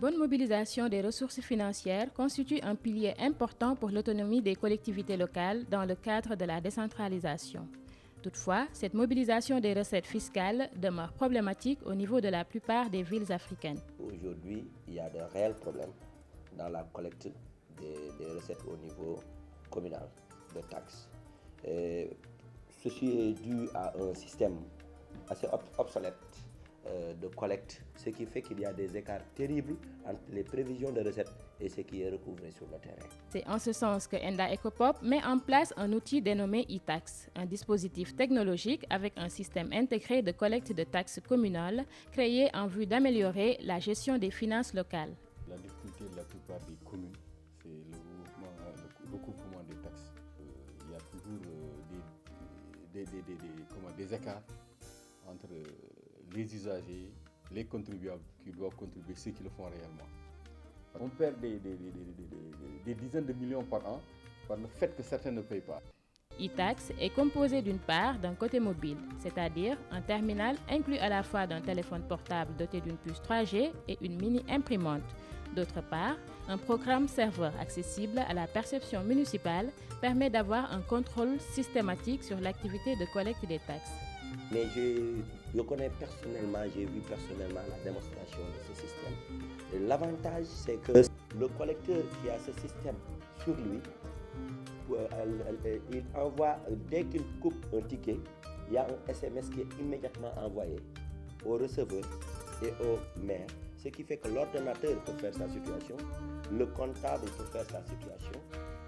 bonne mobilisation des ressources financières constitue un pilier important pour l'autonomie des collectivités locales dans le cadre de la décentralisation. Toutefois, cette mobilisation des recettes fiscales demeure problématique au niveau de la plupart des villes africaines. Aujourd'hui, il y a de réels problèmes dans la collecte des recettes au niveau communal de taxes. Ceci est dû à un système assez obsolète de collecte, ce qui fait qu'il y a des écarts terribles entre les prévisions de recettes et ce qui est recouvré sur le terrain. C'est en ce sens que Enda Ecopop met en place un outil dénommé e-tax, un dispositif technologique avec un système intégré de collecte de taxes communales créé en vue d'améliorer la gestion des finances locales. La difficulté de la plupart des communes, c'est le recouvrement des taxes. Il y a toujours des écarts entre les usagers, les contribuables qui doivent contribuer, ceux qui le font réellement. On perd des dizaines de millions par an par le fait que certains ne payent pas. E-tax est composé d'une part d'un côté mobile, c'est-à-dire un terminal inclus à la fois d'un téléphone portable doté d'une puce 3G et une mini-imprimante. D'autre part, un programme serveur accessible à la perception municipale permet d'avoir un contrôle systématique sur l'activité de collecte des taxes. Mais je connais personnellement, j'ai vu personnellement la démonstration de ce système. L'avantage, c'est que le collecteur qui a ce système sur lui, il envoie, dès qu'il coupe un ticket, il y a un SMS qui est immédiatement envoyé au receveur et au maire, ce qui fait que l'ordonnateur peut faire sa situation, le comptable peut faire sa situation,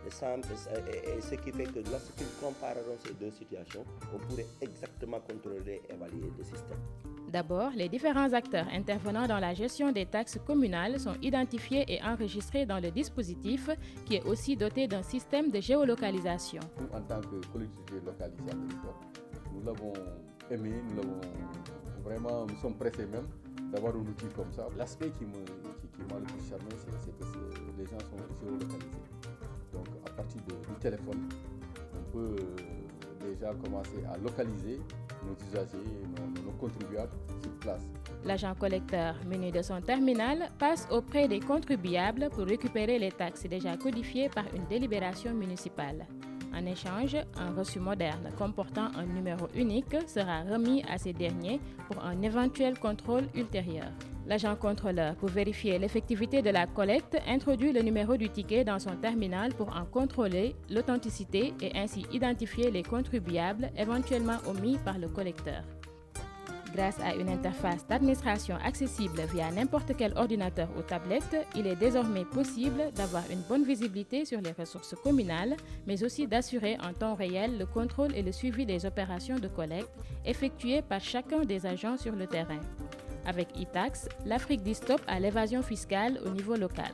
et ce qui fait que lorsqu'ils compareront ces deux situations, on pourrait exactement contrôler et évaluer le système. D'abord, les différents acteurs intervenant dans la gestion des taxes communales sont identifiés et enregistrés dans le dispositif qui est aussi doté d'un système de géolocalisation. Nous, en tant que collectivité locale ici à Mérignac, nous l'avons aimé, nous sommes pressés même d'avoir un outil comme ça. L'aspect qui m'a le plus charmé, c'est que les gens sont géolocalisés. Donc à partir du téléphone, on peut déjà commencer à localiser nos usagers et nos contribuables sur place. L'agent collecteur, muni de son terminal, passe auprès des contribuables pour récupérer les taxes déjà codifiées par une délibération municipale. En échange, un reçu moderne comportant un numéro unique sera remis à ces derniers pour un éventuel contrôle ultérieur. L'agent contrôleur, pour vérifier l'effectivité de la collecte, introduit le numéro du ticket dans son terminal pour en contrôler l'authenticité et ainsi identifier les contribuables éventuellement omis par le collecteur. Grâce à une interface d'administration accessible via n'importe quel ordinateur ou tablette, il est désormais possible d'avoir une bonne visibilité sur les ressources communales, mais aussi d'assurer en temps réel le contrôle et le suivi des opérations de collecte effectuées par chacun des agents sur le terrain. Avec e-tax, l'Afrique dit stop à l'évasion fiscale au niveau local.